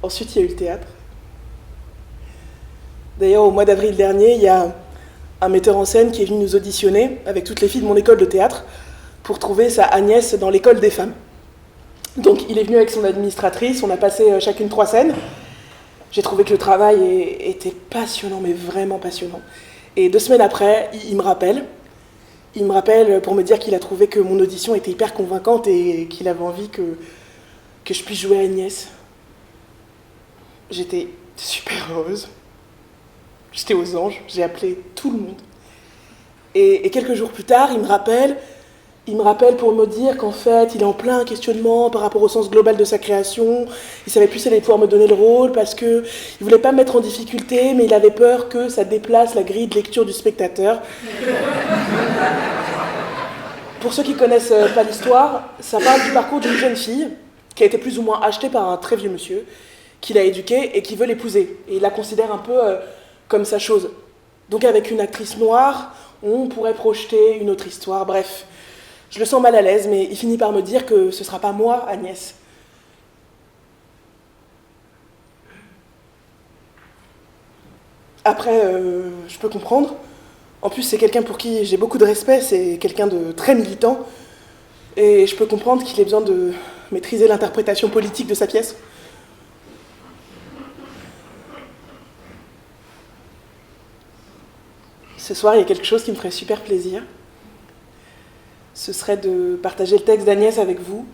Ensuite, il y a eu le théâtre. D'ailleurs, au mois d'avril dernier, il y a un metteur en scène qui est venu nous auditionner avec toutes les filles de mon école de théâtre pour trouver sa Agnès dans l'école des femmes. Donc il est venu avec son administratrice, on a passé chacune 3 scènes. J'ai trouvé que le travail était passionnant, mais vraiment passionnant. Et 2 semaines après, il me rappelle. Il me rappelle pour me dire qu'il a trouvé que mon audition était hyper convaincante et qu'il avait envie que je puisse jouer Agnès. J'étais super heureuse. J'étais aux anges, j'ai appelé tout le monde. Et quelques jours plus tard, il me rappelle pour me dire qu'en fait, il est en plein questionnement par rapport au sens global de sa création. Il savait plus s'il allait pouvoir me donner le rôle parce qu'il voulait pas me mettre en difficulté, mais il avait peur que ça déplace la grille de lecture du spectateur. Pour ceux qui connaissent pas l'histoire, ça parle du parcours d'une jeune fille qui a été plus ou moins achetée par un très vieux monsieur, qui l'a éduquée et qui veut l'épouser. Et il la considère un peu comme sa chose. Donc avec une actrice noire, on pourrait projeter une autre histoire, bref. Je le sens mal à l'aise, mais il finit par me dire que ce ne sera pas moi, Agnès. Après, je peux comprendre. En plus, c'est quelqu'un pour qui j'ai beaucoup de respect, c'est quelqu'un de très militant. Et je peux comprendre qu'il ait besoin de maîtriser l'interprétation politique de sa pièce. Ce soir, il y a quelque chose qui me ferait super plaisir. Ce serait de partager le texte d'Agnès avec vous,